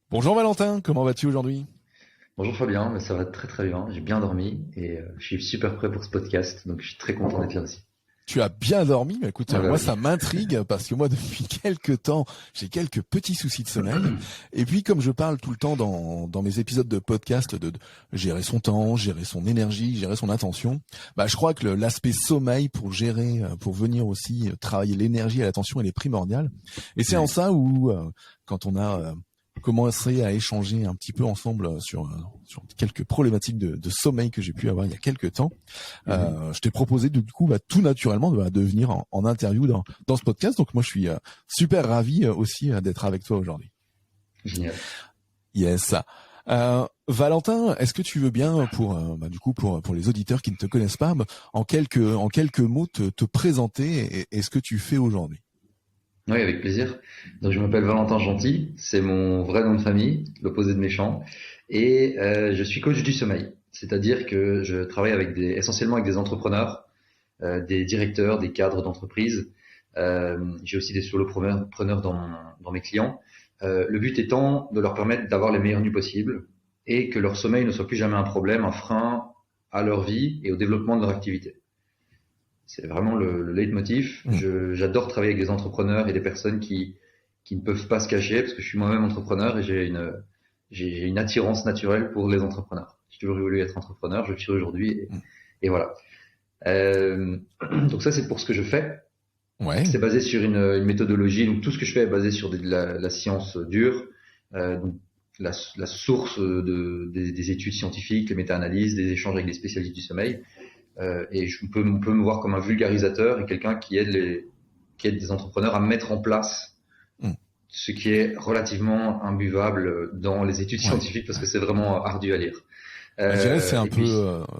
Bonjour Valentin, comment vas-tu aujourd'hui? Bonjour Fabien, mais ça va très très bien, j'ai bien dormi et je suis super prêt pour ce podcast, donc je suis très content d'être là aussi. Tu as bien dormi, mais écoute, Ah bah moi oui. ça m'intrigue parce que moi depuis quelques temps, j'ai quelques petits soucis de sommeil. Et puis comme je parle tout le temps dans mes épisodes de podcast de gérer son temps, gérer son énergie, gérer son attention, bah je crois que l'aspect sommeil pour gérer, pour venir aussi travailler l'énergie et l'attention, elle est primordiale. Et c'est en Ouais. ça où quand on a commencé à échanger un petit peu ensemble sur quelques problématiques de sommeil que j'ai pu avoir il y a quelques temps. Mhm. Je t'ai proposé du coup tout naturellement de venir en interview dans ce podcast. Donc moi je suis super ravi aussi d'être avec toi aujourd'hui. Génial. Yes. Valentin, est-ce que tu veux bien du coup pour les auditeurs qui ne te connaissent pas, en quelques mots te présenter et ce que tu fais aujourd'hui? Oui, avec plaisir. Donc je m'appelle Valentin Gentil, c'est mon vrai nom de famille, l'opposé de méchant, et je suis coach du sommeil. C'est-à-dire que je travaille essentiellement avec des entrepreneurs, des directeurs, des cadres d'entreprise. J'ai aussi des solopreneurs dans mes clients. Le but étant de leur permettre d'avoir les meilleures nuits possibles et que leur sommeil ne soit plus jamais un problème, un frein à leur vie et au développement de leur activité. C'est vraiment le leitmotiv. Hmm. J'adore travailler avec des entrepreneurs et des personnes qui ne peuvent pas se cacher parce que je suis moi-même entrepreneur et j'ai une attirance naturelle pour les entrepreneurs. J'ai toujours voulu être entrepreneur, je le suis aujourd'hui Hmm. et voilà. Euh, donc ça, c'est pour ce que je fais. Ouais, C'est basé sur une méthodologie. Donc tout ce que je fais est basé sur la science dure, donc la source des études scientifiques, les méta-analyses, des échanges avec des spécialistes du sommeil. Et on peut me voir comme un vulgarisateur et quelqu'un qui aide des entrepreneurs à mettre en place hmm, ce qui est relativement imbuvable dans les études ouais. scientifiques parce que c'est vraiment ardu à lire. Bah, je dirais que Et puis,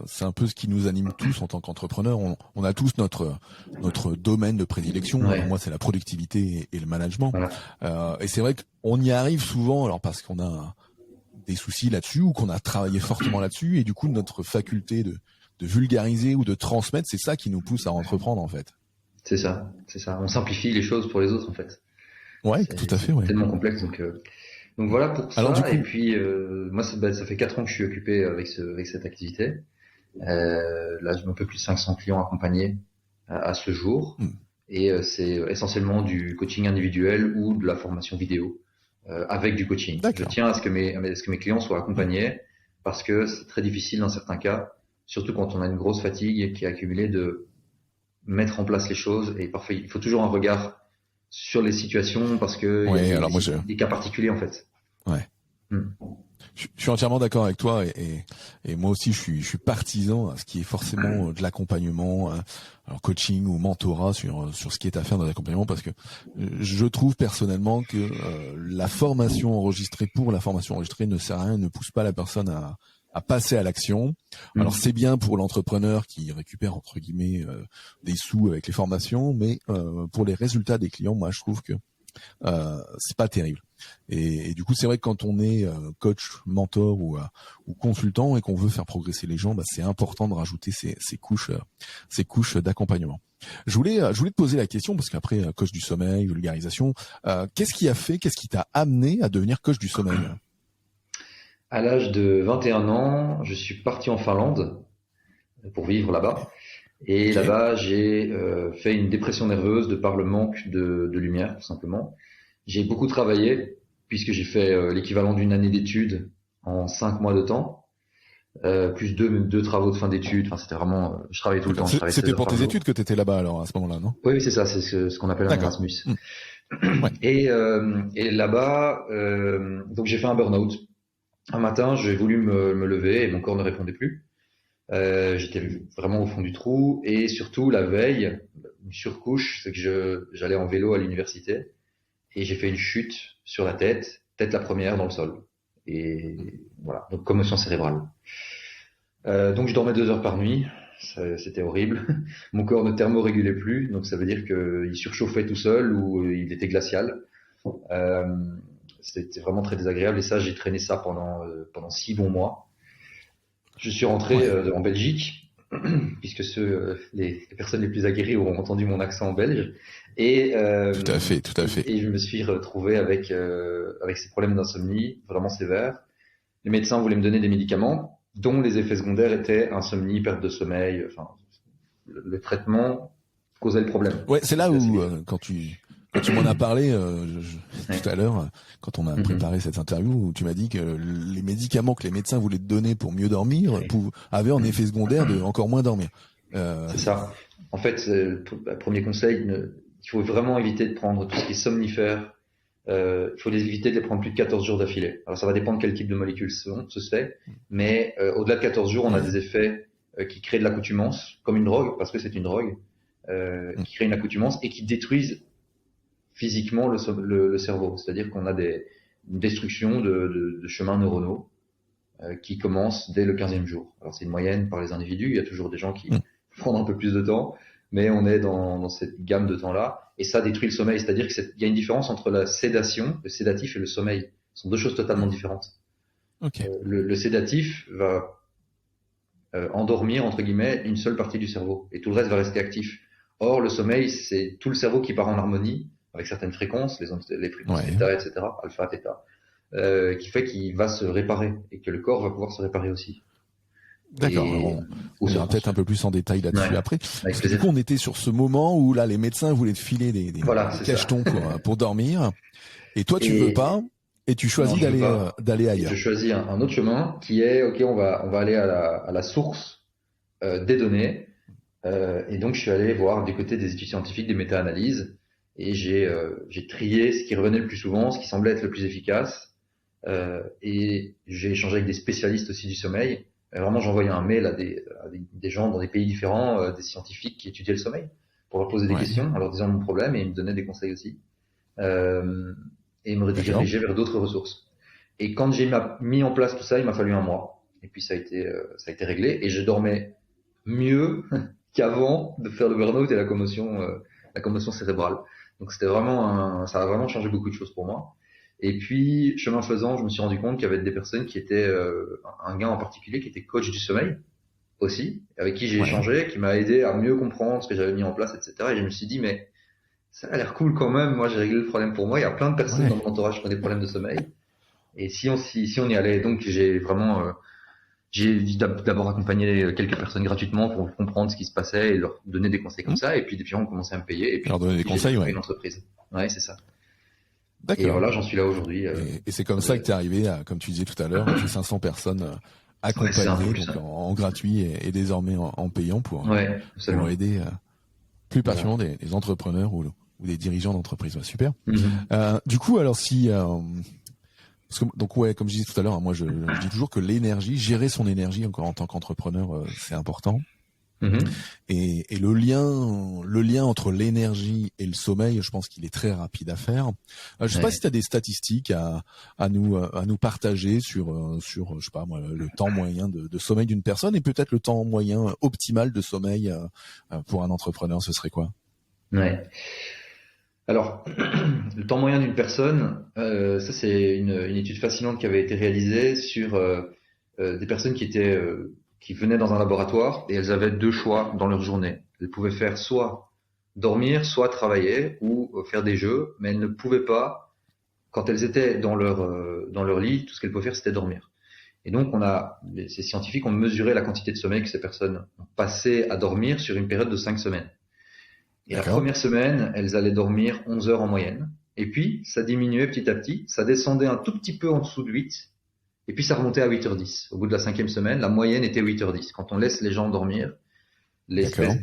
c'est un peu ce qui nous anime tous en tant qu'entrepreneurs. On a tous notre domaine de prédilection. Alors ouais, moi, c'est la productivité et le management. voilà, Et c'est vrai qu'on y arrive souvent, alors parce qu'on a des soucis là-dessus ou qu'on a travaillé fortement là-dessus, et du coup notre faculté de vulgariser ou de transmettre, c'est ça qui nous pousse à entreprendre en fait. c'est ça, c'est ça. On simplifie les choses pour les autres en fait. Ouais, tout à fait, C'est ouais. tellement complexe donc voilà pour Alors du ça. Et coup, puis moi, ça fait 4 ans que je suis occupé avec cette activité. Là, j'ai un peu plus de 500 clients accompagnés à ce jour. hmm, Et c'est essentiellement du coaching individuel ou de la formation vidéo avec du coaching. Je d'accord. tiens à ce que mes clients soient Hmm. accompagnés parce que c'est très difficile dans certains cas, surtout quand on a une grosse fatigue qui est accumulée, de mettre en place les choses. Et parfois, il faut toujours un regard sur les situations parce qu'il y a Ouais, alors moi des cas particuliers en fait. ouais. Hmm. Je suis entièrement d'accord avec toi et moi aussi je suis partisan à ce qui est forcément de l'accompagnement, alors coaching ou mentorat sur ce qui est à faire dans l'accompagnement parce que je trouve personnellement que la formation enregistrée pour la formation enregistrée ne sert à rien, ne pousse pas la personne à passer à l'action. Alors Hmm. c'est bien pour l'entrepreneur qui récupère entre guillemets des sous avec les formations, mais pour les résultats des clients, moi je trouve que c'est pas terrible. Et du coup, c'est vrai que quand on est coach, mentor ou consultant et qu'on veut faire progresser les gens, bah, c'est important de rajouter ces couches d'accompagnement. Je voulais te poser la question parce qu'après coach du sommeil, vulgarisation, qu'est-ce qui t'a amené à devenir coach du sommeil? À l'âge de 21 ans, je suis parti en Finlande pour vivre là-bas. Et Ok, là-bas, j'ai fait une dépression nerveuse de par le manque de lumière, tout simplement. J'ai beaucoup travaillé, puisque j'ai fait l'équivalent d'une année d'études en 5 mois de temps, plus deux travaux de fin d'études. Enfin, c'était vraiment, je travaillais tout le temps, d'accord. je travaillais 16 C'était heures pour par tes études jour. que tu étais là-bas alors à ce moment-là, non? Oui, oui, c'est ça, c'est ce qu'on appelle un D'accord. Erasmus. Hmm. Ouais. Et là-bas, donc j'ai fait un burn-out. Un matin, j'ai voulu me lever et mon corps ne répondait plus. J'étais vraiment au fond du trou et surtout la veille, une surcouche, c'est que j'allais en vélo à l'université et j'ai fait une chute sur la tête, tête la première dans le sol. Et voilà, donc commotion cérébrale. Donc je dormais 2 heures par nuit, c'était horrible. Mon corps ne thermorégulait plus, donc ça veut dire qu'il surchauffait tout seul ou il était glacial. Euh, C'était vraiment très désagréable et ça, j'ai traîné ça pendant 6 bons mois. Je suis rentré Ouais. en Belgique puisque les personnes les plus aguerries auront entendu mon accent belge. Et, Tout à fait, tout à fait. et je me suis retrouvé avec ces problèmes d'insomnie vraiment sévères. Les médecins voulaient me donner des médicaments dont les effets secondaires étaient insomnie, perte de sommeil. Enfin, le traitement causait le problème. Ouais, c'est là où quand tu m'en as parlé Ouais. tout à l'heure, quand on a préparé cette interview, où tu m'as dit que les médicaments que les médecins voulaient te donner pour mieux dormir Ouais. avaient en effet secondaire de encore moins dormir. C'est ça. En fait, premier conseil, il faut vraiment éviter de prendre tout ce qui est somnifère. Il faut éviter de les prendre plus de 14 jours d'affilée. Alors ça va dépendre quel type de molécules ce fait, mais au-delà de 14 jours, on a des effets qui créent de l'accoutumance, comme une drogue, parce que c'est une drogue, qui crée une accoutumance et qui détruisent physiquement le cerveau. C'est-à-dire qu'on a une destruction de chemins neuronaux qui commence dès le 15e jour. Alors c'est une moyenne par les individus, il y a toujours des gens qui prennent un peu plus de temps, mais on est dans cette gamme de temps-là, et ça détruit le sommeil. C'est-à-dire qu'il y a une différence entre la sédation, le sédatif et le sommeil. Ce sont deux choses totalement différentes. Okay. Le sédatif va endormir, entre guillemets, une seule partie du cerveau, et tout le reste va rester actif. Or, le sommeil, c'est tout le cerveau qui part en harmonie, avec certaines fréquences, les fréquences θ, etc., alpha, θ, qui fait qu'il va se réparer, et que le corps va pouvoir se réparer aussi. D'accord, on ira peut-être un peu plus en détail là-dessus après. Parce que du coup, on était sur ce moment où là, les médecins voulaient te filer des cachetons pour dormir, et toi, tu veux pas, et tu choisis d'aller ailleurs. Je choisis un autre chemin qui est, ok, on va aller à la source des données, et donc je suis allé voir du côté des études scientifiques, des méta-analyses, et j'ai trié ce qui revenait le plus souvent, ce qui semblait être le plus efficace, et j'ai échangé avec des spécialistes aussi du sommeil. Vraiment, j'envoyais un mail à des gens dans des pays différents, des scientifiques qui étudiaient le sommeil, pour leur poser des questions, en leur disant mon problème, et ils me donnaient des conseils aussi. Et me rediriger vers d'autres ressources. Et quand j'ai mis en place tout ça, il m'a fallu un mois. Et puis ça a été réglé, et je dormais mieux qu'avant de faire le burn-out et la commotion cérébrale. Donc c'était vraiment ça a vraiment changé beaucoup de choses pour moi. Et puis, chemin faisant, je me suis rendu compte qu'il y avait des personnes qui étaient, un gars en particulier qui était coach du sommeil aussi, avec qui j'ai échangé, qui m'a aidé à mieux comprendre ce que j'avais mis en place, etc. Et je me suis dit, mais ça a l'air cool quand même. Moi, j'ai réglé le problème pour moi. Il y a plein de personnes dans mon entourage qui ont des problèmes de sommeil. Et si on y allait, donc j'ai d'abord accompagné quelques personnes gratuitement pour comprendre ce qui se passait et leur donner des conseils comme ça. Et puis depuis, on commençait à me payer. Et puis, leur donner des conseils, une entreprise. Ouais, c'est ça. D'accord. Et voilà, j'en suis là aujourd'hui. Et c'est comme ça que tu es arrivé à, comme tu disais tout à l'heure, à 500 personnes accompagnées, donc en gratuit et désormais en payant pour aider plus particulièrement des entrepreneurs ou des dirigeants d'entreprise. Ouais, super. Du coup, alors parce que, donc comme je disais tout à l'heure, moi je dis toujours que gérer son énergie encore en tant qu'entrepreneur, c'est important. Et le lien entre l'énergie et le sommeil, je pense qu'il est très rapide à faire. Je sais pas si tu as des statistiques à nous partager sur je sais pas moi, le temps moyen de sommeil d'une personne, et peut-être le temps moyen optimal de sommeil pour un entrepreneur, ce serait quoi? Ouais. Alors, le temps moyen d'une personne, ça c'est une étude fascinante qui avait été réalisée sur des personnes qui venaient dans un laboratoire, et elles avaient deux choix dans leur journée. Elles pouvaient faire soit dormir, soit travailler, ou faire des jeux, mais elles ne pouvaient pas, quand elles étaient dans leur lit, tout ce qu'elles pouvaient faire, c'était dormir. Et donc, ces scientifiques ont mesuré la quantité de sommeil que ces personnes ont passé à dormir sur une période de 5 semaines. Et la première semaine, elles allaient dormir 11 heures en moyenne. Et puis, ça diminuait petit à petit, ça descendait un tout petit peu en dessous de 8, et puis ça remontait à 8h10. Au bout de la 5e semaine, la moyenne était 8h10. Quand on laisse les gens dormir, l'espèce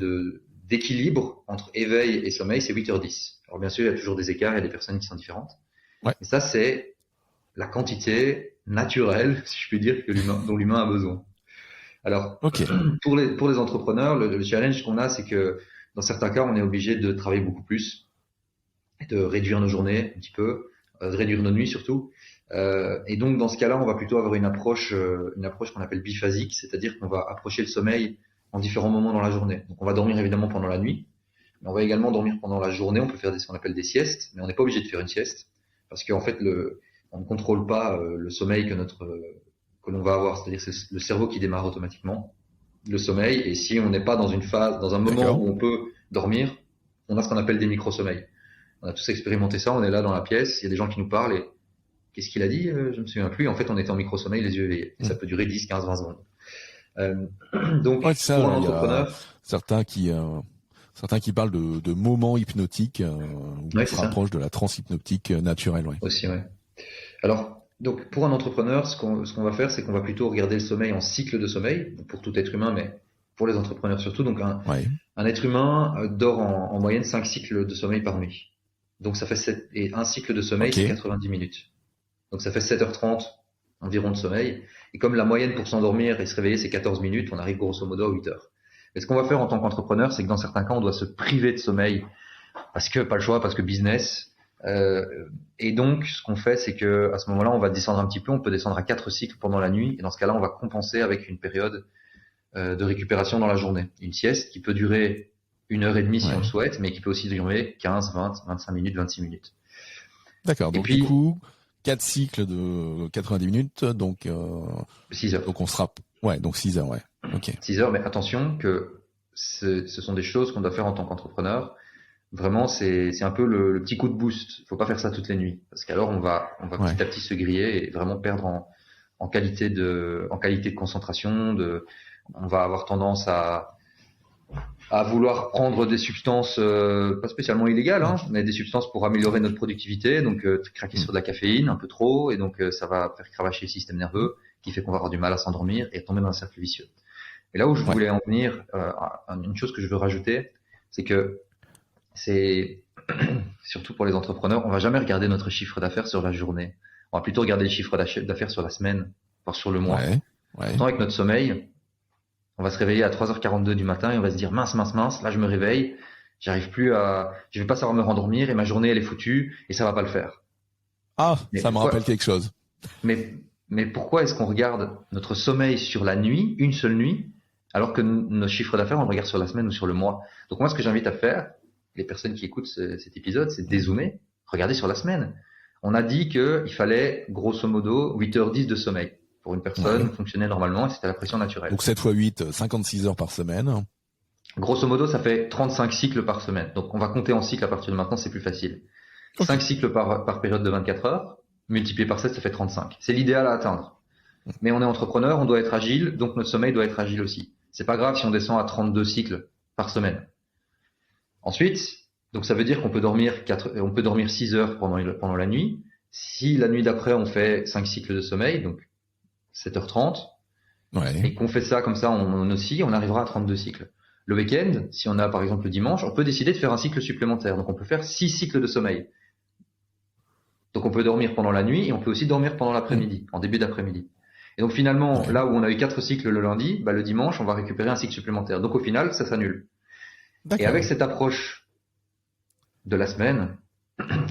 d'équilibre entre éveil et sommeil, c'est 8h10. Alors bien sûr, il y a toujours des écarts, il y a des personnes qui sont différentes. Et ça, c'est la quantité naturelle, si je puis dire, dont l'humain a besoin. Alors, pour les entrepreneurs, le challenge qu'on a, c'est que dans certains cas, on est obligé de travailler beaucoup plus, de réduire nos journées un petit peu, de réduire nos nuits surtout. Et donc, dans ce cas-là, on va plutôt avoir une approche qu'on appelle biphasique, c'est-à-dire qu'on va approcher le sommeil en différents moments dans la journée. Donc, on va dormir évidemment pendant la nuit, mais on va également dormir pendant la journée. On peut faire ce qu'on appelle des siestes, mais on n'est pas obligé de faire une sieste, parce qu'en fait, on ne contrôle pas le sommeil que l'on va avoir, c'est-à-dire c'est le cerveau qui démarre automatiquement. le sommeil. Et si on n'est pas dans une phase, dans un moment D'accord. où on peut dormir, on a ce qu'on appelle des micro-sommeils. On a tous expérimenté ça, on est là dans la pièce, il y a des gens qui nous parlent et qu'est-ce qu'il a dit? Je me souviens plus. En fait, on était en micro-sommeil, les yeux éveillés. Et ça peut durer 10, 15, 20 secondes. Donc, Ouais, c'est ça. pour un Il y a entrepreneur, certains qui parlent de moments hypnotiques où on ouais, se c'est ça. rapproche de la transe hypnotique naturelle. Ouais. Aussi, ouais. Alors, donc, pour un entrepreneur, ce qu'on va faire, c'est qu'on va plutôt regarder le sommeil en cycle de sommeil, pour tout être humain, mais pour les entrepreneurs surtout. Donc, Ouais. un être humain dort en moyenne 5 cycles de sommeil par nuit. Donc, ça fait et un cycle de sommeil, Ok. c'est 90 minutes. Donc, ça fait 7h30 environ de sommeil. Et comme la moyenne pour s'endormir et se réveiller, c'est 14 minutes, on arrive grosso modo à 8 heures. Mais ce qu'on va faire en tant qu'entrepreneur, c'est que dans certains cas, on doit se priver de sommeil parce que pas le choix, parce que business. Euh, et donc, ce qu'on fait, c'est que à ce moment-là, on va descendre un petit peu. On peut descendre à 4 cycles pendant la nuit. Et dans ce cas-là, on va compenser avec une période de récupération dans la journée. Une sieste qui peut durer 1h30 si on le Ouais. souhaite, mais qui peut aussi durer 15, 20, 25 minutes, 26 minutes. D'accord. Et Donc du puis, coup, 4 cycles de 90 minutes. six heures. Donc on sera. Ouais. Donc 6 heures. Ouais. Ok. 6 heures, mais attention que ce sont des choses qu'on doit faire en tant qu'entrepreneur. Vraiment, c'est un peu le petit coup de boost. Il faut pas faire ça toutes les nuits, parce qu'alors on va Ouais. petit à petit se griller et vraiment perdre en qualité de concentration. On va avoir tendance à vouloir prendre des substances pas spécialement illégales, Mm. hein, mais des substances pour améliorer notre productivité. Donc craquer Mm. sur de la caféine un peu trop, et donc ça va faire cravacher le système nerveux, qui fait qu'on va avoir du mal à s'endormir et tomber dans un cercle vicieux. Et là où je Ouais. voulais en venir, une chose que je veux rajouter, c'est que c'est surtout pour les entrepreneurs, on va jamais regarder notre chiffre d'affaires sur la journée. On va plutôt regarder le chiffre d'affaires sur la semaine, voire sur le mois. Ouais. Ouais. Pourtant, avec notre sommeil, on va se réveiller à 3h42 du matin et on va se dire mince, mince, mince, là je me réveille, je vais pas savoir me rendormir et ma journée elle est foutue et ça va pas le faire. Ah, Mais ça me rappelle pourquoi, quelque chose. mais pourquoi est-ce qu'on regarde notre sommeil sur la nuit, une seule nuit, alors que nos chiffres d'affaires on le regarde sur la semaine ou sur le mois? Donc moi ce que j'invite à faire, les personnes qui écoutent cet épisode, c'est de dézoomer, regarder sur la semaine. On a dit qu'il fallait grosso modo 8h10 de sommeil pour une personne Ouais. fonctionner normalement et c'était à la pression naturelle. Donc 7 fois 8, 56 heures par semaine. Grosso modo, ça fait 35 cycles par semaine. Donc, on va compter en cycles à partir de maintenant, c'est plus facile. Ok. 5 cycles par période de 24 heures, multiplié par 7, ça fait 35. C'est l'idéal à atteindre. Mais on est entrepreneur, on doit être agile, donc notre sommeil doit être agile aussi. C'est pas grave si on descend à 32 cycles par semaine. Ensuite, donc ça veut dire qu'on peut dormir 6 heures pendant la nuit. Si la nuit d'après, on fait 5 cycles de sommeil, donc 7h30, Ouais. et qu'on fait ça comme ça, on arrivera à 32 cycles. Le week-end, si on a par exemple le dimanche, on peut décider de faire un cycle supplémentaire. Donc on peut faire 6 cycles de sommeil. Donc on peut dormir pendant la nuit et on peut aussi dormir pendant l'après-midi, en début d'après-midi. Et donc finalement, Ouais. là où on a eu 4 cycles le lundi, le dimanche, on va récupérer un cycle supplémentaire. Donc au final, ça s'annule. Et D'accord. avec cette approche de la semaine,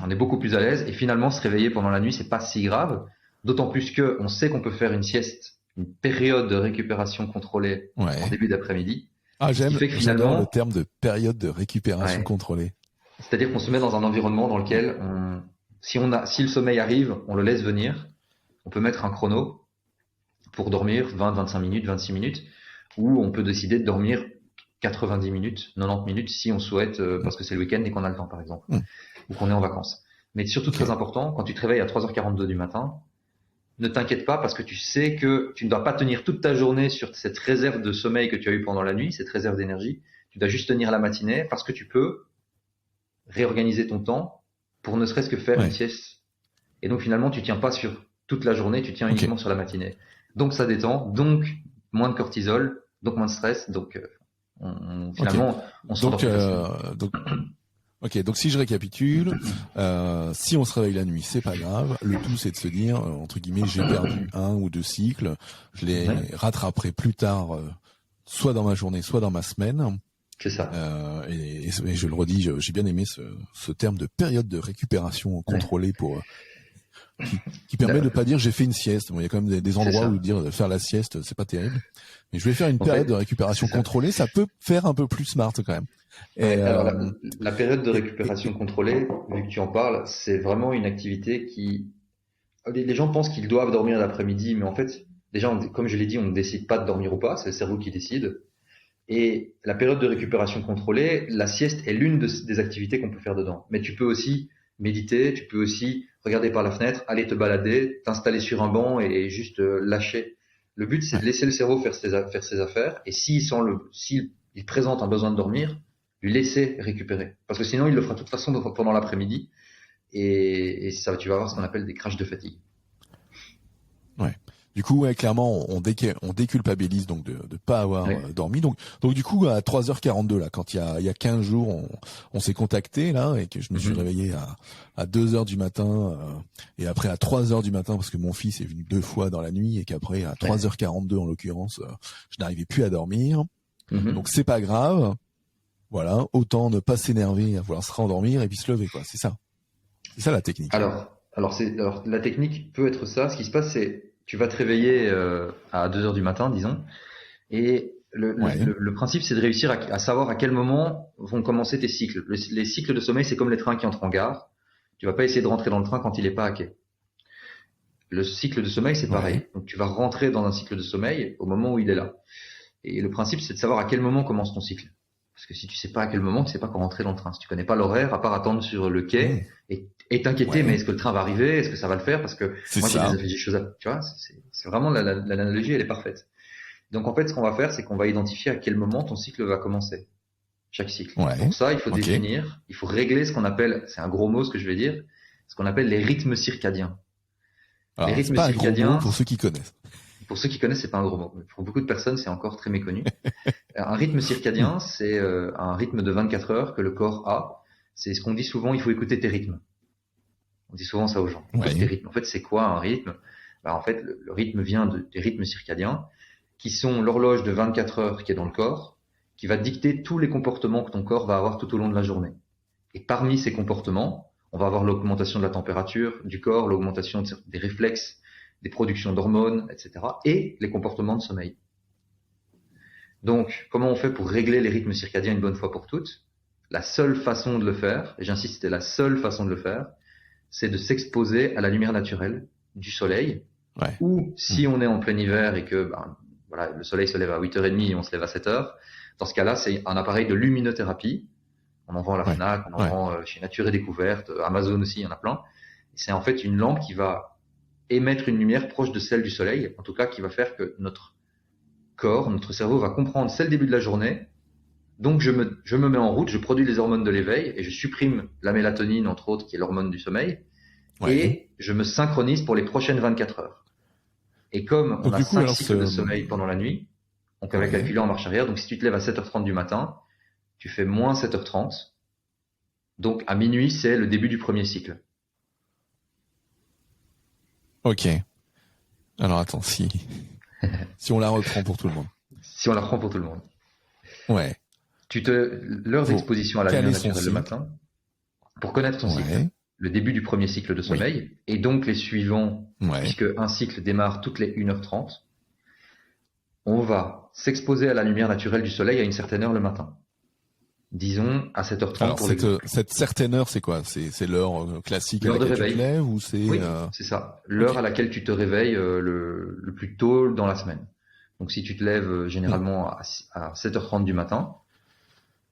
on est beaucoup plus à l'aise et finalement se réveiller pendant la nuit, c'est pas si grave. D'autant plus que on sait qu'on peut faire une sieste, une période de récupération contrôlée en Ouais. début d'après-midi. Ah, Ce qui fait que j'adore le finalement, terme de période de récupération ouais, contrôlée. c'est-à-dire qu'on se met dans un environnement dans lequel si le sommeil arrive, on le laisse venir. On peut mettre un chrono pour dormir 20, 25 minutes, 26 minutes, ou on peut décider de dormir 90 minutes, 90 minutes si on souhaite, parce que c'est le week-end et qu'on a le temps, par exemple, Mm. ou qu'on est en vacances. Mais surtout Ok. très important, quand tu te réveilles à 3h42 du matin, ne t'inquiète pas parce que tu sais que tu ne dois pas tenir toute ta journée sur cette réserve de sommeil que tu as eu pendant la nuit, cette réserve d'énergie. Tu dois juste tenir la matinée parce que tu peux réorganiser ton temps pour ne serait-ce que faire Ouais. une sieste. Et donc finalement, tu tiens pas sur toute la journée, tu tiens Ok. uniquement sur la matinée. Donc ça détend, donc moins de cortisol, donc moins de stress, donc finalement, on s'endort Donc, plus facilement. donc si je récapitule, si on se réveille la nuit, c'est pas grave. Le tout, c'est de se dire, entre guillemets, j'ai perdu 1 ou 2 cycles, je les Ouais. rattraperai plus tard, soit dans ma journée, soit dans ma semaine. C'est ça. Et je le redis, j'ai bien aimé ce terme de période de récupération contrôlée qui permet de pas dire j'ai fait une sieste. Bon, il y a quand même des endroits où dire faire la sieste, c'est pas terrible. Mais je vais faire une période de récupération contrôlée, ça peut faire un peu plus smart quand même. Ouais, alors la période de récupération contrôlée, vu que tu en parles, c'est vraiment une activité qui... Les gens pensent qu'ils doivent dormir l'après-midi, mais en fait, déjà, comme je l'ai dit, on ne décide pas de dormir ou pas, c'est le cerveau qui décide. Et la période de récupération contrôlée, la sieste est l'une des activités qu'on peut faire dedans. Mais tu peux aussi méditer, tu peux aussi regarder par la fenêtre, aller te balader, t'installer sur un banc et juste lâcher. Le but, c'est de laisser le cerveau faire ses affaires. Et s'il présente un besoin de dormir, lui laisser récupérer. Parce que sinon, il le fera de toute façon pendant l'après-midi. Et ça, tu vas avoir ce qu'on appelle des crashs de fatigue. Ouais. Du coup, clairement, on déculpabilise donc de pas avoir dormi. Donc du coup, à 3h42 là, quand il y a 15 jours, on s'est contacté là et que je me suis réveillé à 2h du matin et après à 3h du matin parce que mon fils est venu 2 fois dans la nuit et qu'après à 3h42 en l'occurrence, je n'arrivais plus à dormir. Donc c'est pas grave. Voilà, autant ne pas s'énerver à vouloir se rendormir et puis se lever, quoi. C'est ça la technique. Alors la technique peut être ça. Ce qui se passe, c'est tu vas te réveiller à 2h du matin, disons, et le principe, c'est de réussir à savoir à quel moment vont commencer tes cycles. Les cycles de sommeil, c'est comme les trains qui entrent en gare. Tu vas pas essayer de rentrer dans le train quand il est pas à quai. Le cycle de sommeil, c'est pareil. Donc tu vas rentrer dans un cycle de sommeil au moment où il est là. Et le principe, c'est de savoir à quel moment commence ton cycle. Parce que si tu sais pas à quel moment, tu sais pas quand rentrer dans le train. Si tu connais pas l'horaire, à part attendre sur le quai et t'inquiéter, mais est-ce que le train va arriver? Est-ce que ça va le faire? Parce que moi, j'ai des choses tu vois, c'est vraiment l'analogie, elle est parfaite. Donc, en fait, ce qu'on va faire, c'est qu'on va identifier à quel moment ton cycle va commencer. Chaque cycle. Pour ça, il faut définir, il faut régler ce qu'on appelle, c'est un gros mot ce que je vais dire, ce qu'on appelle les rythmes circadiens. Alors, les rythmes circadiens. Pour ceux qui connaissent. Pour ceux qui connaissent, c'est pas un gros mot. Mais pour beaucoup de personnes, c'est encore très méconnu. Un rythme circadien, c'est un rythme de 24 heures que le corps a. C'est ce qu'on dit souvent, il faut écouter tes rythmes. On dit souvent ça aux gens. Écoute tes rythmes. En fait, c'est quoi un rythme? En fait, le rythme vient des rythmes circadiens, qui sont l'horloge de 24 heures qui est dans le corps, qui va dicter tous les comportements que ton corps va avoir tout au long de la journée. Et parmi ces comportements, on va avoir l'augmentation de la température du corps, l'augmentation des réflexes, des productions d'hormones, etc. et les comportements de sommeil. Donc, comment on fait pour régler les rythmes circadiens une bonne fois pour toutes? La seule façon de le faire, et j'insiste, c'est la seule façon de le faire, c'est de s'exposer à la lumière naturelle du soleil, ou si on est en plein hiver et que le soleil se lève à 8h30 et on se lève à 7h, dans ce cas-là, c'est un appareil de luminothérapie. On en vend à la Fnac, on en vend chez Nature et Découverte, Amazon aussi, il y en a plein. C'est en fait une lampe qui va émettre une lumière proche de celle du soleil, en tout cas qui va faire que notre corps, notre cerveau va comprendre c'est le début de la journée, donc je me mets en route, je produis les hormones de l'éveil et je supprime la mélatonine entre autres qui est l'hormone du sommeil et je me synchronise pour les prochaines 24 heures. Et comme on a 5 cycles de sommeil pendant la nuit, on va calculer en marche arrière, donc si tu te lèves à 7h30 du matin, tu fais moins 7h30, donc à minuit c'est le début du premier cycle. Ok. Alors attends, si on la reprend pour tout le monde. Si on la reprend pour tout le monde. Ouais. L'heure d'exposition à la lumière naturelle le matin, pour connaître ton cycle, le début du premier cycle de sommeil, et donc les suivants, puisque un cycle démarre toutes les 1h30, on va s'exposer à la lumière naturelle du soleil à une certaine heure le matin. Disons à 7h30. Alors, cette certaine heure, c'est quoi? C'est l'heure classique l'heure à laquelle de réveil. Tu te lèves ou c'est Oui, c'est ça. L'heure à laquelle tu te réveilles le plus tôt dans la semaine. Donc si tu te lèves généralement à 7h30 du matin,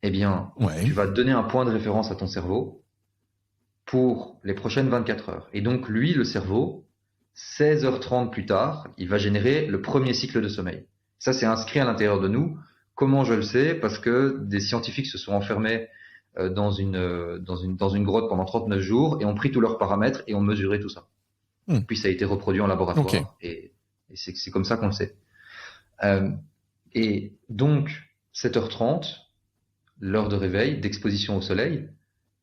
eh bien, tu vas donner un point de référence à ton cerveau pour les prochaines 24 heures. Et donc lui, le cerveau, 16h30 plus tard, il va générer le premier cycle de sommeil. Ça, c'est inscrit à l'intérieur de nous. Comment je le sais? Parce que des scientifiques se sont enfermés dans une grotte pendant 39 jours et ont pris tous leurs paramètres et ont mesuré tout ça. Puis ça a été reproduit en laboratoire et c'est comme ça qu'on le sait. Et donc 7h30, l'heure de réveil, d'exposition au soleil,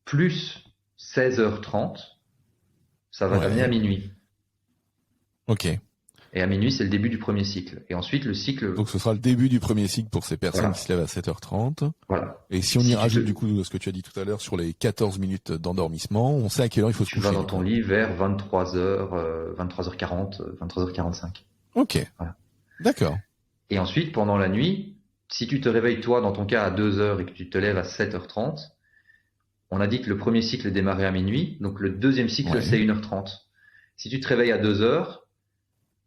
plus 16h30, ça va t'amener à minuit. Ok. Et à minuit, c'est le début du premier cycle. Et ensuite, le cycle... Donc, ce sera le début du premier cycle pour ces personnes qui se lèvent à 7h30. Voilà. Et si on y rajoute, du coup, ce que tu as dit tout à l'heure sur les 14 minutes d'endormissement, on sait à quelle heure il faut se coucher. Tu vas dans ton lit vers 23h, 23h40, 23h45. Ok. Voilà. D'accord. Et ensuite, pendant la nuit, si tu te réveilles, toi, dans ton cas, à 2h et que tu te lèves à 7h30, on a dit que le premier cycle démarrait à minuit. Donc, le deuxième cycle, c'est 1h30. Si tu te réveilles à 2h,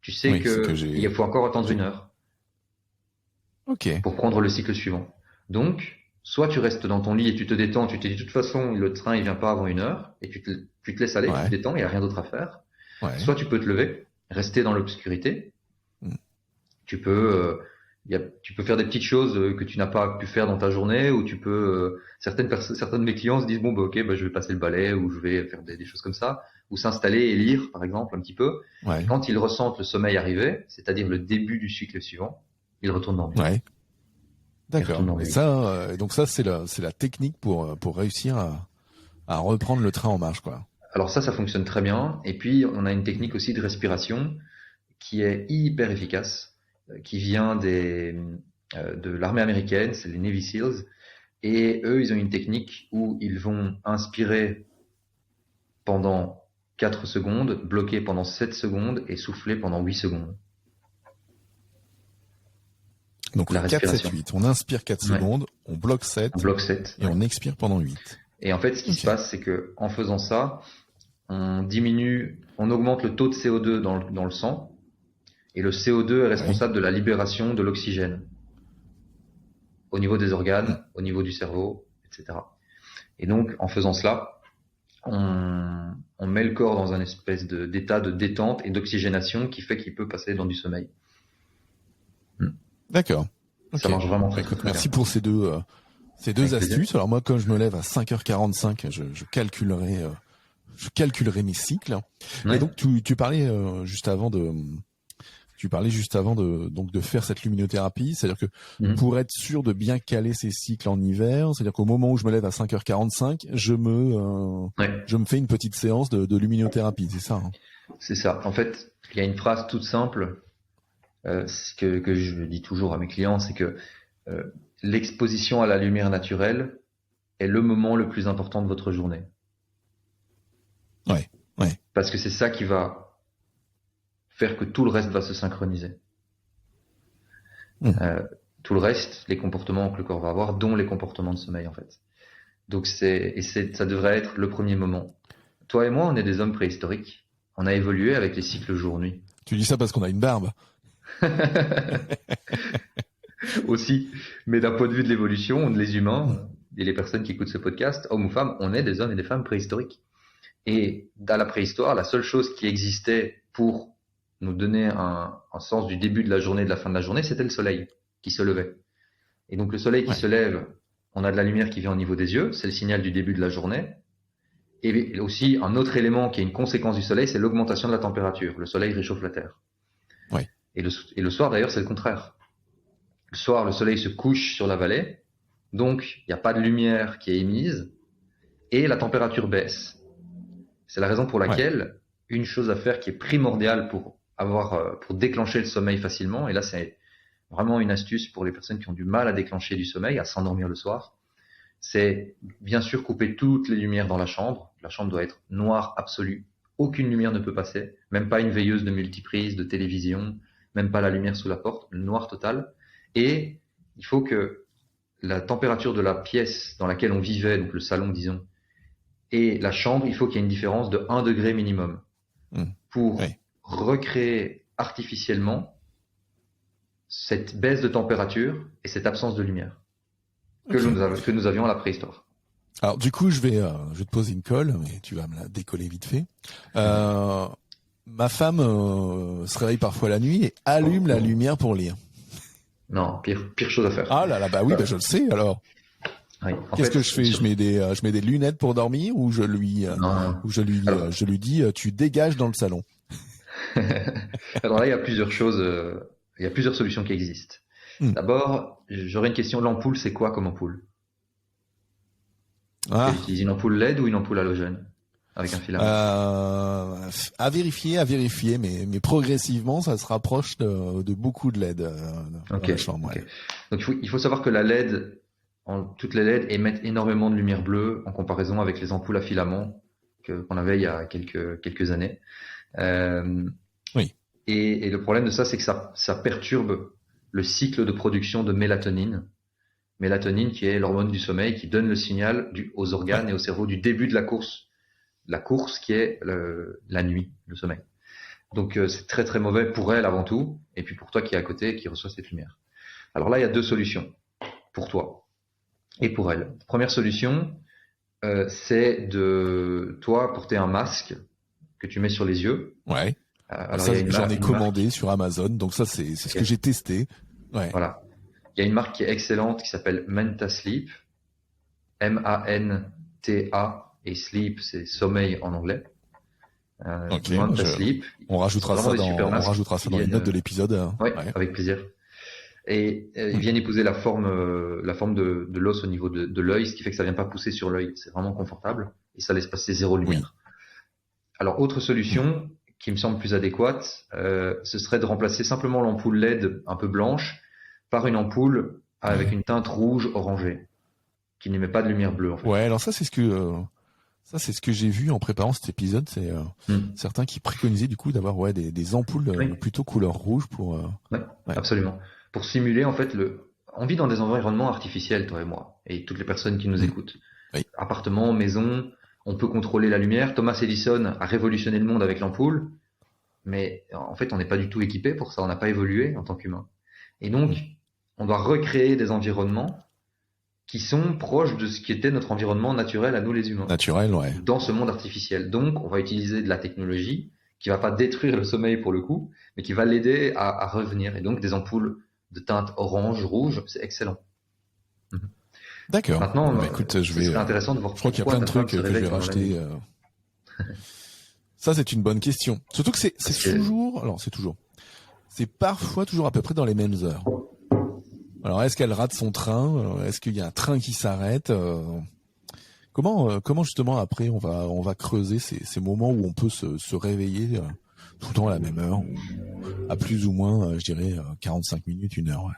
tu sais il faut encore attendre 1 heure pour prendre le cycle suivant. Donc, soit tu restes dans ton lit et tu te détends, tu te dis de toute façon le train il vient pas avant 1 heure et tu te laisses aller, tu te détends, il n'y a rien d'autre à faire. Soit tu peux te lever, rester dans l'obscurité. Tu peux faire des petites choses que tu n'as pas pu faire dans ta journée, ou tu peux certains de mes clients se disent bon bah ok, je vais passer le balai, ou je vais faire des choses comme ça, ou s'installer et lire par exemple un petit peu. Quand ils ressentent le sommeil arriver, c'est-à-dire le début du cycle suivant, ils retournent dormir. D'accord. Et ça, donc ça c'est la technique pour réussir à reprendre le train en marche, quoi. Alors ça fonctionne très bien. Et puis on a une technique aussi de respiration qui est hyper efficace, qui vient de l'armée américaine, c'est les Navy Seals. Et eux, ils ont une technique où ils vont inspirer pendant 4 secondes, bloquer pendant 7 secondes et souffler pendant 8 secondes. Donc la 4, 7, 8. On inspire 4 secondes, on bloque 7, et on expire pendant 8. Et en fait, ce qui se passe, c'est que en faisant ça, on augmente le taux de CO2 dans le sang. Et le CO2 est responsable de la libération de l'oxygène au niveau des organes, au niveau du cerveau, etc. Et donc, en faisant cela, on met le corps dans un espèce d'état de détente et d'oxygénation qui fait qu'il peut passer dans du sommeil. D'accord. Ça marche vraiment très bien. Merci pour ces deux astuces. Alors moi, quand je me lève à 5h45, je calculerai mes cycles. Et donc, tu parlais juste avant de faire cette luminothérapie, c'est-à-dire que pour être sûr de bien caler ces cycles en hiver, c'est-à-dire qu'au moment où je me lève à 5h45, je me fais une petite séance de luminothérapie, c'est ça, hein? C'est ça. En fait, il y a une phrase toute simple que je dis toujours à mes clients, c'est que l'exposition à la lumière naturelle est le moment le plus important de votre journée. Ouais. Parce que c'est ça qui va faire que tout le reste va se synchroniser. Tout le reste, les comportements que le corps va avoir, dont les comportements de sommeil en fait. Donc ça devrait être le premier moment. Toi et moi, on est des hommes préhistoriques. On a évolué avec les cycles jour-nuit. Tu dis ça parce qu'on a une barbe. Aussi, mais d'un point de vue de l'évolution, les humains et les personnes qui écoutent ce podcast, hommes ou femmes, on est des hommes et des femmes préhistoriques. Et dans la préhistoire, la seule chose qui existait pour nous donner un sens du début de la journée et de la fin de la journée, c'était le soleil qui se levait. Et donc le soleil qui se lève, on a de la lumière qui vient au niveau des yeux, c'est le signal du début de la journée. Et aussi un autre élément qui est une conséquence du soleil, c'est l'augmentation de la température. Le soleil réchauffe la Terre. Et le soir d'ailleurs, c'est le contraire. Le soir, le soleil se couche sur la vallée, donc il n'y a pas de lumière qui est émise et la température baisse. C'est la raison pour laquelle une chose à faire qui est primordiale pour déclencher le sommeil facilement, et là c'est vraiment une astuce pour les personnes qui ont du mal à déclencher du sommeil, à s'endormir le soir, c'est bien sûr couper toutes les lumières dans la chambre. La chambre doit être noire absolue. Aucune lumière ne peut passer, même pas une veilleuse de multiprise, de télévision, même pas la lumière sous la porte, le noir total. Et il faut que la température de la pièce dans laquelle on vivait, donc le salon disons, et la chambre, il faut qu'il y ait une différence de 1 degré minimum pour recréer artificiellement cette baisse de température et cette absence de lumière que nous avions à la préhistoire. Alors du coup, je vais te poser une colle, mais tu vas me la décoller vite fait. Ma femme se réveille parfois la nuit et allume la lumière pour lire. Non, pire chose à faire. Ah là là, bah oui, je le sais alors. Oui, qu'est-ce que je fais? Je mets des lunettes pour dormir ou je lui dis tu dégages dans le salon. Alors là, il y a plusieurs choses, il y a plusieurs solutions qui existent. D'abord, j'aurais une question. L'ampoule, c'est quoi comme ampoule? Tu utilises une ampoule LED ou une ampoule halogène avec un filament? À vérifier, mais progressivement, ça se rapproche de beaucoup de LED dans la chambre. Donc il faut savoir que la LED, toutes les LED émettent énormément de lumière bleue en comparaison avec les ampoules à filament qu'on avait il y a quelques années. Et le problème de ça, c'est que ça perturbe le cycle de production de mélatonine. Mélatonine qui est l'hormone du sommeil qui donne le signal aux organes et au cerveau du début de la course. La course qui est la nuit, le sommeil. Donc c'est très très mauvais pour elle avant tout, et puis pour toi qui est à côté, qui reçoit cette lumière. Alors là, il y a deux solutions pour toi et pour elle. Première solution, c'est de toi porter un masque que tu mets sur les yeux. Ouais. Alors Ça, il y a j'en ai une marque, commandé sur Amazon, donc ça, c'est ce que ok, j'ai testé. Ouais. voilà. Il y a une marque qui est excellente qui s'appelle Manta Sleep, Manta, et sleep c'est sommeil en anglais. Ok. Manta Sleep, ce sont vraiment des super On masques rajoutera ça qui dans les viennent, notes de l'épisode. ouais, Ouais. avec plaisir. Et ils Hmm. viennent épouser la forme de l'os au niveau de l'œil, ce qui fait que ça vient pas pousser sur l'œil. C'est vraiment confortable et ça laisse passer zéro Oui. lumière. Alors, autre Hmm. solution qui me semble plus adéquate, ce serait de remplacer simplement l'ampoule LED un peu blanche par une ampoule avec Ouais. une teinte rouge orangée, qui n'émet pas de lumière bleue en fait. Ouais. Alors ça, c'est ce que j'ai vu en préparant cet épisode. C'est Hmm. certains qui préconisaient du coup d'avoir des ampoules Oui, plutôt couleur rouge pour. ouais, Ouais. absolument. Pour simuler en fait on vit dans des environnements artificiels, toi et moi, et toutes les personnes qui nous Hmm. écoutent. Oui. Appartement, maison, on peut contrôler la lumière. Thomas Edison a révolutionné le monde avec l'ampoule, mais en fait, on n'est pas du tout équipé pour ça. On n'a pas évolué en tant qu'humain. Et Hmm. donc, on doit recréer des environnements qui sont proches de ce qui était notre environnement naturel à nous les humains, Naturel, ouais. dans ce monde artificiel. Donc, on va utiliser de la technologie qui va pas détruire le sommeil pour le coup, mais qui va l'aider à revenir. Et donc, des ampoules de teinte orange, rouge, c'est excellent. Mhm. D'accord. Maintenant, Bah, écoute, ce serait intéressant de voir je crois qu'il y a pourquoi plein de ta femme trucs se que je réveille vais pendant la nuit. racheter. Ça, c'est une bonne question. Surtout que Parce c'est que, toujours, alors c'est parfois toujours à peu près dans les mêmes heures. Alors, est-ce qu'elle rate son train? Est-ce qu'il y a un train qui s'arrête? Comment justement après on va creuser ces moments où on peut se réveiller tout le temps à la même heure, ou à plus ou moins, je dirais 45 minutes, une heure. Ouais.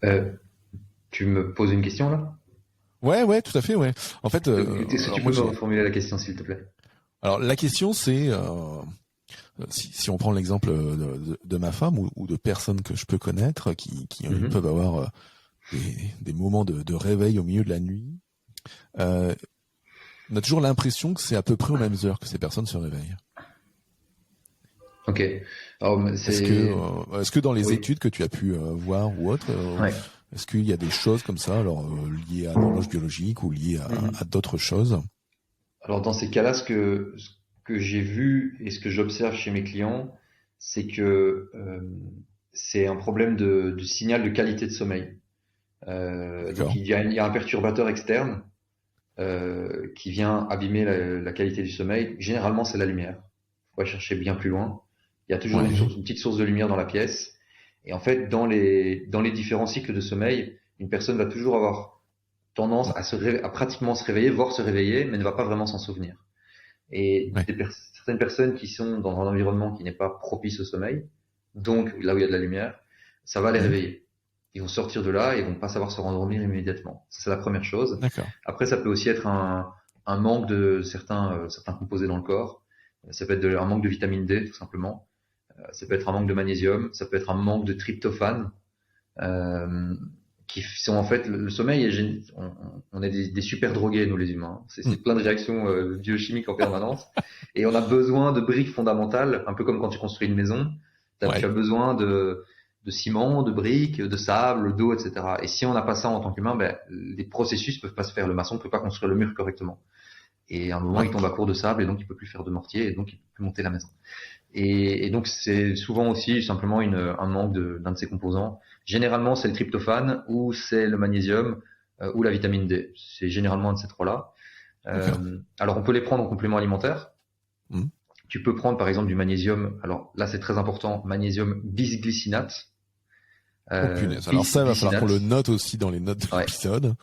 euh, tu me poses une question là? Ouais, tout à fait, ouais. En fait, Est-ce que alors tu moi peux me j'ai, reformuler la question s'il te plaît? alors la question c'est si on prend l'exemple de ma femme ou de personnes que je peux connaître qui peuvent Mhm. avoir des moments de réveil au milieu de la nuit, euh, on a toujours l'impression que c'est à peu près aux mêmes heures que ces personnes se réveillent. Ok. Alors, Est-ce que dans les oui, études que tu as pu voir ou autres, ouais. est-ce qu'il y a des choses comme ça, alors liées à l'horloge biologique ou liées à Mhm. d'autres choses? Alors dans ces cas-là, ce que j'ai vu et ce que j'observe chez mes clients, c'est que c'est un problème de signal de qualité de sommeil. Donc D'accord. il y a un perturbateur externe qui vient abîmer la qualité du sommeil. Généralement, c'est la lumière. Faut pas chercher bien plus loin. Il y a toujours Ouais. une petite source de lumière dans la pièce. Et en fait, dans les différents cycles de sommeil, une personne va toujours avoir tendance à pratiquement se réveiller, voire se réveiller, mais ne va pas vraiment s'en souvenir. Et Ouais. certaines personnes qui sont dans un environnement qui n'est pas propice au sommeil, donc là où il y a de la lumière, ça va les Mhm. réveiller. Ils vont sortir de là et ils vont pas savoir se rendormir immédiatement. C'est la première chose. D'accord. Après, ça peut aussi être un manque de certains composés dans le corps. Ça peut être un manque de vitamine D, tout simplement. Ça peut être un manque de magnésium. Ça peut être un manque de tryptophane. Euh, qui sont en fait le sommeil on est des super drogués nous les humains, Hmm. c'est plein de réactions biochimiques en permanence et on a besoin de briques fondamentales, un peu comme quand tu construis une maison. Tu Ouais. as besoin de ciment, de briques, de sable, d'eau, etc. Et si on n'a pas ça en tant qu'humain, ben, les processus peuvent pas se faire, le maçon peut pas construire le mur correctement et à un moment Ouais. il tombe à court de sable et donc il peut plus faire de mortier et donc il peut plus monter la maison. Et donc c'est souvent aussi simplement un manque d'un de ces composants. Généralement c'est le tryptophane ou c'est le magnésium ou la vitamine D. C'est généralement un de ces trois-là. D'accord. Alors on peut les prendre en complément alimentaire. Hmm. Tu peux prendre par exemple du magnésium. Alors là c'est très important, magnésium bisglycinate. Oh punaise. Alors ça, il va falloir qu'on le Bisglycinate. note aussi dans les notes de Ouais. l'épisode.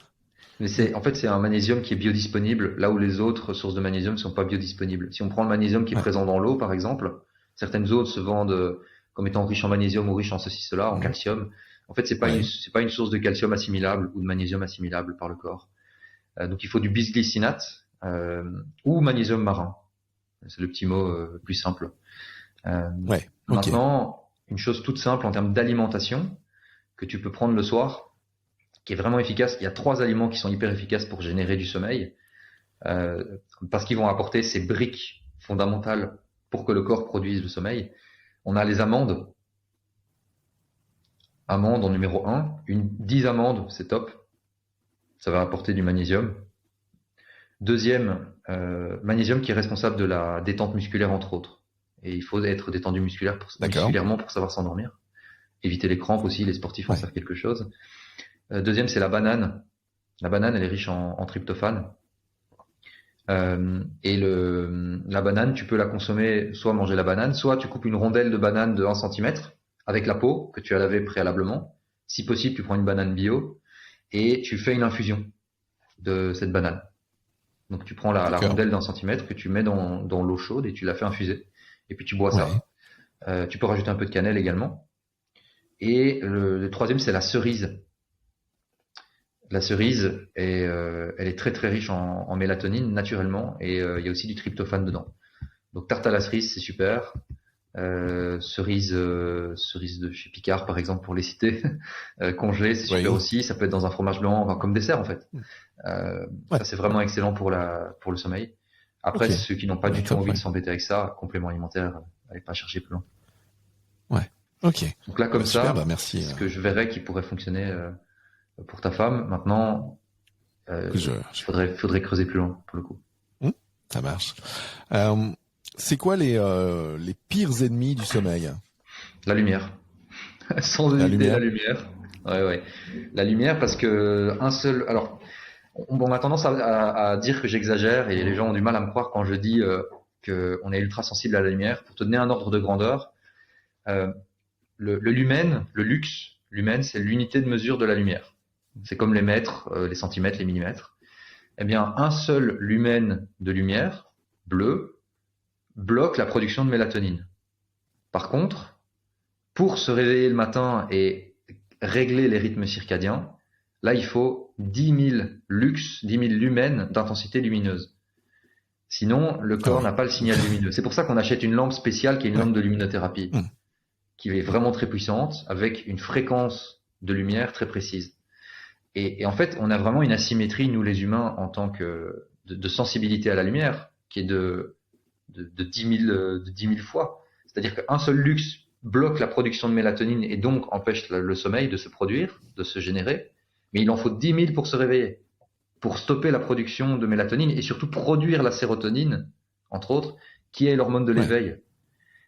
Mais Hmm. en fait c'est un magnésium qui est biodisponible là où les autres sources de magnésium sont pas biodisponibles. Si on prend le magnésium qui est Ouais. présent dans l'eau par exemple, certaines autres se vendent comme étant riches en magnésium ou riches en ceci cela, en Hmm. calcium. En fait Ouais. c'est pas une source de calcium assimilable ou de magnésium assimilable par le corps. Donc il faut du bisglycinate ou magnésium marin. C'est le petit mot plus simple. Euh, Ouais. Ok. Maintenant, une chose toute simple en termes d'alimentation que tu peux prendre le soir, qui est vraiment efficace. Il y a 3 aliments qui sont hyper efficaces pour générer du sommeil, parce qu'ils vont apporter ces briques fondamentales pour que le corps produise le sommeil. On a les amandes. Amandes en numéro 1. 10 amandes, c'est top. Ça va apporter du magnésium. Deuxième, magnésium qui est responsable de la détente musculaire, entre autres. Et il faut être détendu musculairement pour savoir s'endormir. Éviter les crampes aussi, les sportifs en savent quelque chose. Deuxième, c'est la banane. La banane, elle est riche en tryptophane. Et la banane, tu peux la consommer, soit manger la banane, soit tu coupes une rondelle de banane de 1 cm avec la peau que tu as lavée préalablement. Si possible, tu prends une banane bio et tu fais une infusion de cette banane. Donc tu prends la rondelle d'1 cm que tu mets dans l'eau chaude et tu la fais infuser. Et puis tu bois ça. Tu peux rajouter un peu de cannelle également. Et le troisième, c'est la cerise. La cerise, elle est très très riche en mélatonine naturellement et il y a aussi du tryptophane dedans. Donc tarte à la cerise, c'est super. Cerise de chez Picard par exemple pour les citer. Congelée, c'est super aussi. Ça peut être dans un fromage blanc, enfin, comme dessert en fait. Ça c'est vraiment excellent pour le sommeil. Après, ceux qui n'ont pas du tout envie de s'embêter avec ça, complément alimentaire, allez pas chercher plus loin. Ouais. Ok. Donc là comme ça, super, merci. Ce que je verrais qui pourrait fonctionner pour ta femme. Maintenant, faudrait creuser plus loin pour le coup. Ça marche. C'est quoi les pires ennemis du sommeil? La lumière. Sans hésiter, la lumière. Ouais. La lumière parce que alors, on a tendance à dire que j'exagère et les gens ont du mal à me croire quand je dis qu'on est ultra sensible à la lumière. Pour te donner un ordre de grandeur, le lumen, le lux, lumen, c'est l'unité de mesure de la lumière. C'est comme les mètres, les centimètres, les millimètres. Eh bien, un seul lumen de lumière, bleu, bloque la production de mélatonine. Par contre, pour se réveiller le matin et régler les rythmes circadiens, là, il faut 10 000 lux, 10 000 lumens d'intensité lumineuse. Sinon, le corps n'a pas le signal lumineux. C'est pour ça qu'on achète une lampe spéciale qui est une lampe de luminothérapie, qui est vraiment très puissante, avec une fréquence de lumière très précise. Et en fait, on a vraiment une asymétrie, nous les humains, en tant que de sensibilité à la lumière, qui est de 10 000 fois. C'est-à-dire qu'un seul lux bloque la production de mélatonine et donc empêche le sommeil de se produire, de se générer. Mais il en faut 10 000 pour se réveiller, pour stopper la production de mélatonine et surtout produire la sérotonine, entre autres, qui est l'hormone de l'éveil.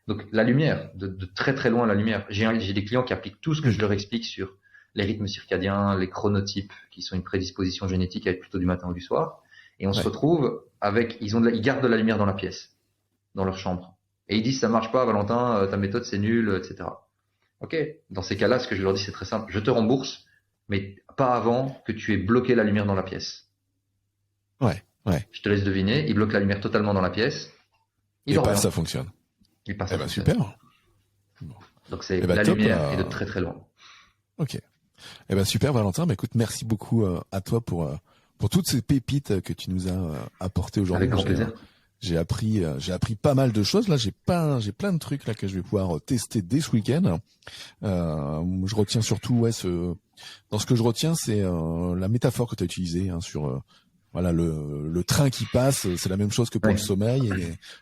Donc la lumière, de très très loin la lumière. J'ai des clients qui appliquent tout ce que je leur explique sur les rythmes circadiens, les chronotypes, qui sont une prédisposition génétique à être plutôt du matin ou du soir. Et on se retrouve avec, ils gardent de la lumière dans la pièce, dans leur chambre. Et ils disent, ça marche pas, Valentin, ta méthode c'est nul, etc. Ok. Dans ces cas-là, ce que je leur dis, c'est très simple. Je te rembourse, mais pas avant que tu aies bloqué la lumière dans la pièce. Ouais. Je te laisse deviner. Ils bloquent la lumière totalement dans la pièce. Et ça fonctionne. Et pas ça fonctionne. Super. Donc c'est la lumière est de très très loin. Ok. Super, Valentin. Écoute, merci beaucoup à toi pour toutes ces pépites que tu nous as apportées aujourd'hui. Avec grand plaisir. J'ai appris pas mal de choses. Là, j'ai plein de trucs là que je vais pouvoir tester dès ce week-end. Je retiens surtout, dans ce que je retiens, c'est la métaphore que tu as utilisée sur le train qui passe. C'est la même chose que pour le sommeil.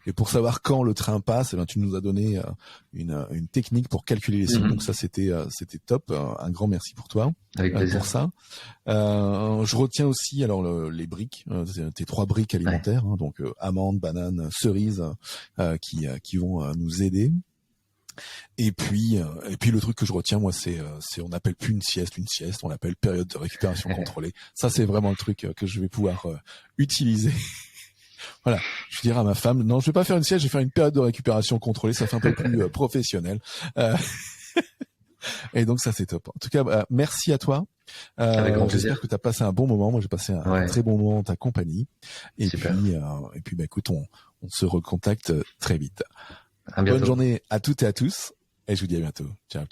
Et pour savoir quand le train passe, tu nous as donné une technique pour calculer les cycles. Donc ça, c'était top. Un grand merci pour toi. Avec plaisir. Pour ça. Je retiens aussi les briques, tes 3 briques alimentaires, donc amandes, bananes, cerises, qui vont nous aider. Et puis le truc que je retiens moi c'est on n'appelle plus une sieste, on l'appelle période de récupération contrôlée. Ça c'est vraiment le truc que je vais pouvoir utiliser. Voilà, je dirais à ma femme non, je vais pas faire une sieste, je vais faire une période de récupération contrôlée, ça fait un peu plus professionnel. Et donc ça c'est top. En tout cas, merci à toi. J'espère que tu as passé un bon moment. Moi j'ai passé un très bon moment en ta compagnie. Et super. puis écoute, on se recontacte très vite. À bientôt. Bonne journée à toutes et à tous et je vous dis à bientôt. Ciao.